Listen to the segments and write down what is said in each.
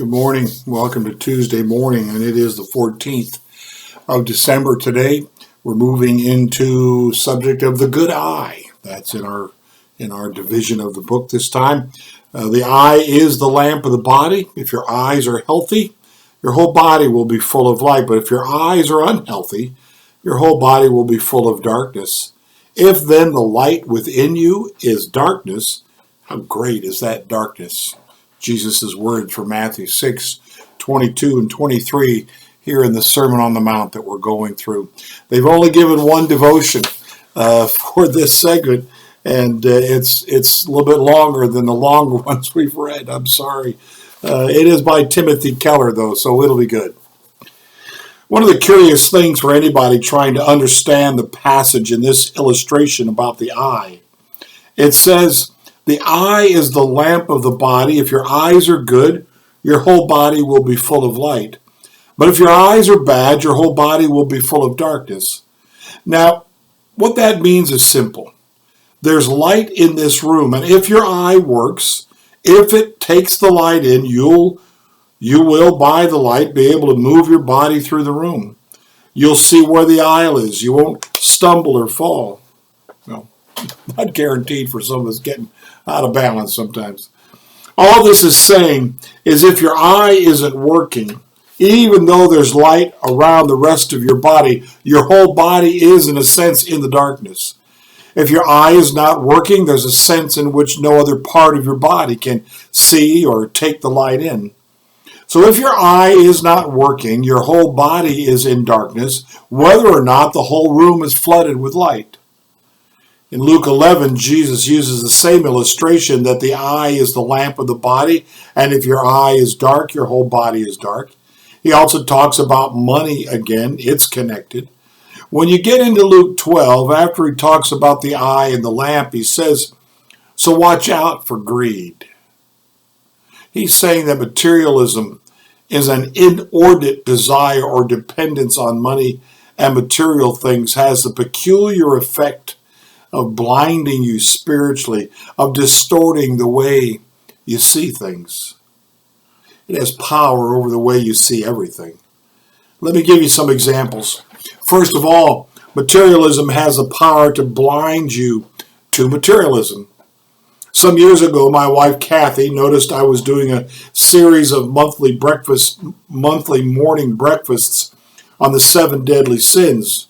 Good morning. Welcome to Tuesday morning, and it is the 14th of December today. We're moving into subject of the good eye. That's in our division of the book this time. The eye is the lamp of the body. If your eyes are healthy, your whole body will be full of light. But if your eyes are unhealthy, your whole body will be full of darkness. If then the light within you is darkness, how great is that darkness? Jesus' words from Matthew 6:22 and 23 here in the Sermon on the Mount that we're going through. They've only given one devotion for this segment, and it's a little bit longer than the longer ones we've read. I'm sorry. It is by Timothy Keller, though, so it'll be good. One of the curious things for anybody trying to understand the passage in this illustration about the eye, it says, the eye is the lamp of the body. If your eyes are good, your whole body will be full of light. But if your eyes are bad, your whole body will be full of darkness. Now, what that means is simple. There's light in this room, and if your eye works, if it takes the light in, you will, by the light, be able to move your body through the room. You'll see where the aisle is. You won't stumble or fall. No, not guaranteed for some of us getting out of balance sometimes. All this is saying is if your eye isn't working, even though there's light around the rest of your body, your whole body is, in a sense, in the darkness. If your eye is not working, there's a sense in which no other part of your body can see or take the light in. So if your eye is not working, your whole body is in darkness, whether or not the whole room is flooded with light. In Luke 11, Jesus uses the same illustration that the eye is the lamp of the body, and if your eye is dark, your whole body is dark. He also talks about money again. It's connected. When you get into Luke 12, after he talks about the eye and the lamp, he says, so watch out for greed. He's saying that materialism is an inordinate desire or dependence on money and material things has the peculiar effect of blinding you spiritually, of distorting the way you see things. It has power over the way you see everything. Let me give you some examples. First of all, materialism has the power to blind you to materialism. Some years ago, my wife Kathy noticed I was doing a series of monthly morning breakfasts on the 7 deadly sins.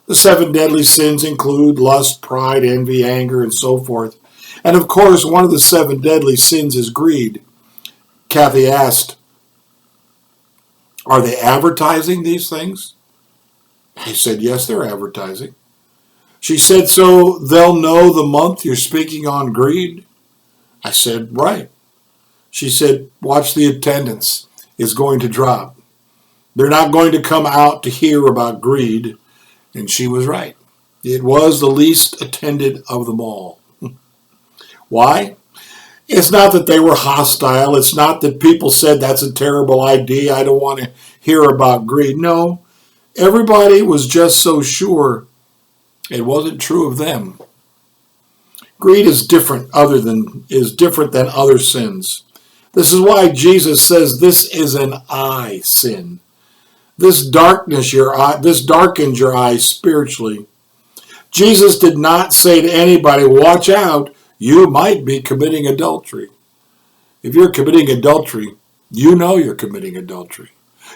The 7 deadly sins include lust, pride, envy, anger, and so forth. And of course, one of the 7 deadly sins is greed. Kathy asked, are they advertising these things? I said, yes, they're advertising. She said, so they'll know the month you're speaking on greed? I said, right. She said, watch the attendance. It's going to drop. They're not going to come out to hear about greed. And she was right. It was the least attended of them all. Why? It's not that they were hostile. It's not that people said that's a terrible idea. I don't want to hear about greed. No, everybody was just so sure it wasn't true of them. Greed is different than other sins. This is why Jesus says this is an eye sin. This darkens your eyes spiritually. Jesus did not say to anybody, watch out, you might be committing adultery. If you're committing adultery, you know you're committing adultery.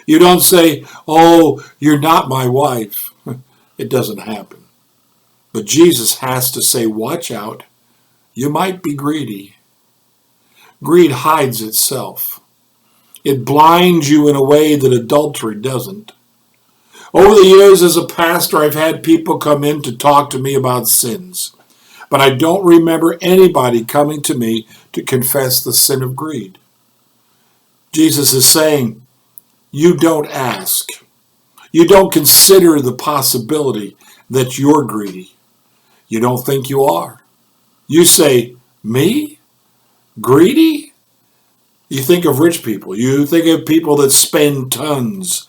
You don't say, oh, you're not my wife. It doesn't happen. But Jesus has to say, watch out, you might be greedy. Greed hides itself. It blinds you in a way that adultery doesn't. Over the years as a pastor, I've had people come in to talk to me about sins. But I don't remember anybody coming to me to confess the sin of greed. Jesus is saying, you don't ask. You don't consider the possibility that you're greedy. You don't think you are. You say, me? Greedy? You think of rich people. You think of people that spend tons.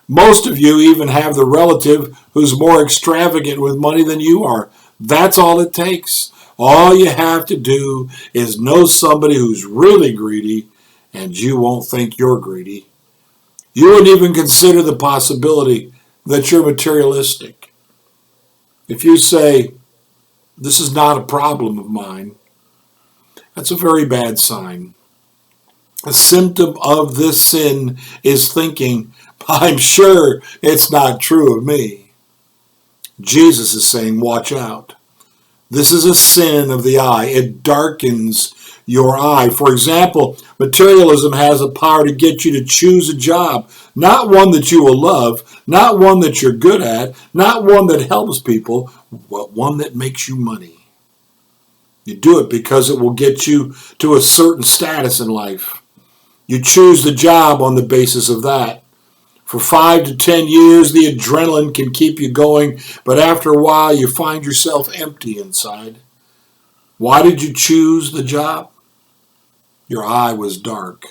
Most of you even have the relative who's more extravagant with money than you are. That's all it takes. All you have to do is know somebody who's really greedy, and you won't think you're greedy. You wouldn't even consider the possibility that you're materialistic. If you say, this is not a problem of mine, that's a very bad sign. A symptom of this sin is thinking, I'm sure it's not true of me. Jesus is saying, watch out. This is a sin of the eye. It darkens your eye. For example, materialism has the power to get you to choose a job, not one that you will love, not one that you're good at, not one that helps people, but one that makes you money. You do it because it will get you to a certain status in life. You choose the job on the basis of that. For 5 to 10 years, the adrenaline can keep you going, but after a while, you find yourself empty inside. Why did you choose the job? Your eye was dark.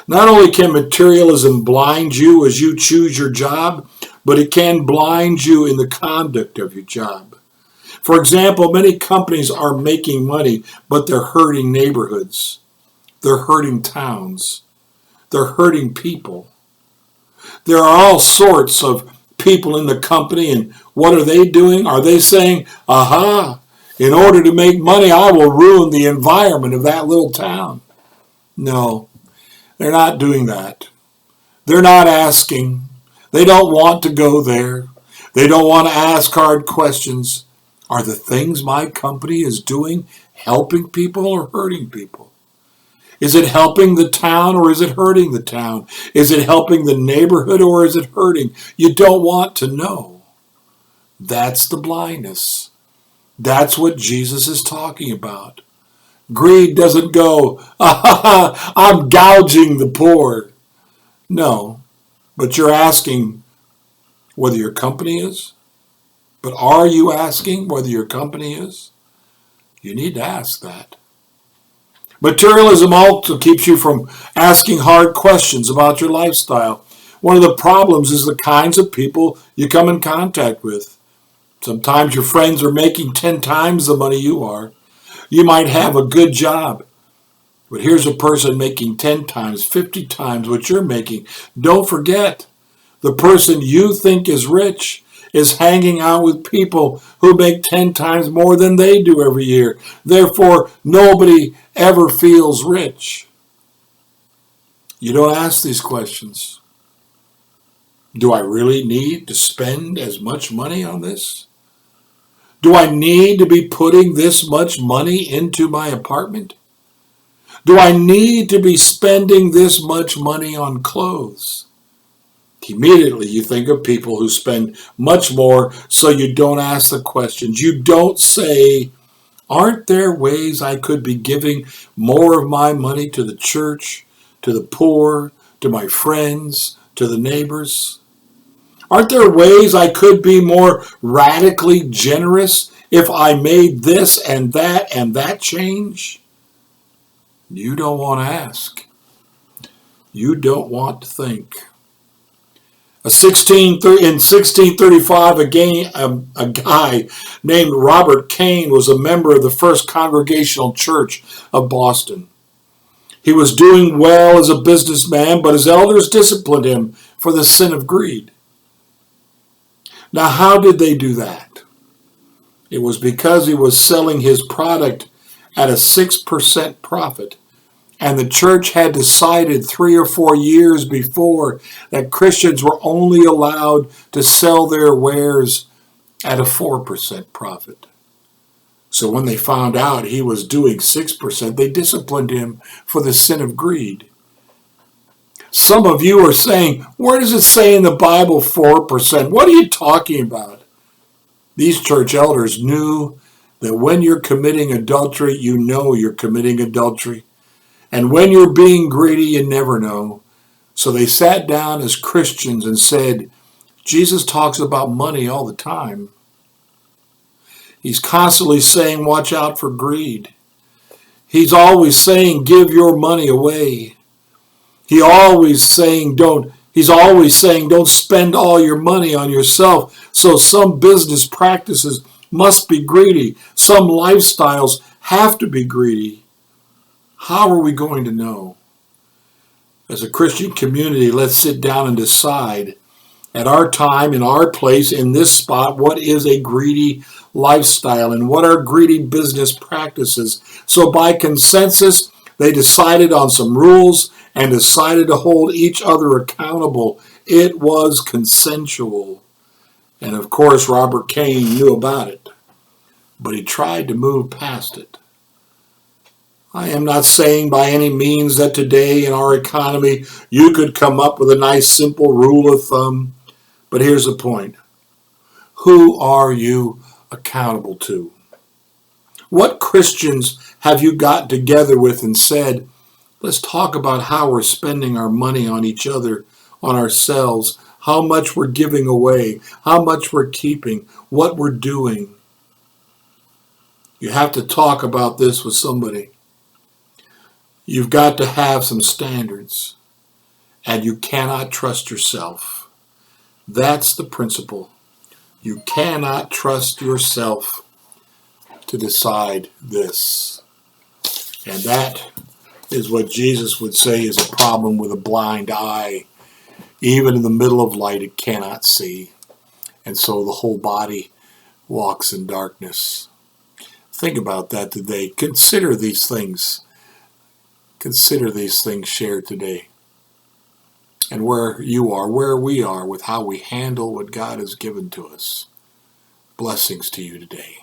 Not only can materialism blind you as you choose your job, but it can blind you in the conduct of your job. For example, many companies are making money, but they're hurting neighborhoods. They're hurting towns. They're hurting people. There are all sorts of people in the company, and what are they doing? Are they saying, aha, in order to make money, I will ruin the environment of that little town? No, they're not doing that. They're not asking. They don't want to go there. They don't want to ask hard questions. Are the things my company is doing helping people or hurting people? Is it helping the town or is it hurting the town? Is it helping the neighborhood or is it hurting? You don't want to know. That's the blindness. That's what Jesus is talking about. Greed doesn't go, I'm gouging the poor. No, but you're asking whether your company is. But are you asking whether your company is? You need to ask that. Materialism also keeps you from asking hard questions about your lifestyle. One of the problems is the kinds of people you come in contact with. Sometimes your friends are making 10 times the money you are. You might have a good job, but here's a person making 10 times, 50 times what you're making. Don't forget, the person you think is rich is hanging out with people who make 10 times more than they do every year. Therefore, nobody ever feels rich. You don't ask these questions. Do I really need to spend as much money on this? Do I need to be putting this much money into my apartment? Do I need to be spending this much money on clothes? Immediately you think of people who spend much more, so you don't ask the questions. You don't say, aren't there ways I could be giving more of my money to the church, to the poor, to my friends, to the neighbors? Aren't there ways I could be more radically generous if I made this and that change? You don't want to ask. You don't want to think. In 1635, a guy named Robert Kane was a member of the First Congregational Church of Boston. He was doing well as a businessman, but his elders disciplined him for the sin of greed. Now, how did they do that? It was because he was selling his product at a 6% profit. And the church had decided 3 or 4 years before that Christians were only allowed to sell their wares at a 4% profit. So when they found out he was doing 6%, they disciplined him for the sin of greed. Some of you are saying, where does it say in the Bible 4%? What are you talking about? These church elders knew that when you're committing adultery, you know you're committing adultery. And when you're being greedy, you never know. So they sat down as Christians and said, Jesus talks about money all the time. He's constantly saying, watch out for greed. He's always saying, give your money away. He's always saying, don't spend all your money on yourself. So some business practices must be greedy. Some lifestyles have to be greedy. How are we going to know? As a Christian community, let's sit down and decide at our time, in our place, in this spot, what is a greedy lifestyle and what are greedy business practices. So by consensus, they decided on some rules and decided to hold each other accountable. It was consensual. And of course, Robert Cain knew about it, but he tried to move past it. I am not saying by any means that today in our economy you could come up with a nice simple rule of thumb, but here's the point. Who are you accountable to? What Christians have you gotten together with and said, let's talk about how we're spending our money on each other, on ourselves, how much we're giving away, how much we're keeping, what we're doing. You have to talk about this with somebody. You've got to have some standards, and you cannot trust yourself. That's the principle. You cannot trust yourself to decide this. And that is what Jesus would say is a problem with a blind eye. Even in the middle of light, it cannot see. And so the whole body walks in darkness. Think about that today. Consider these things. Consider these things shared today. And where you are, where we are, with how we handle what God has given to us. Blessings to you today.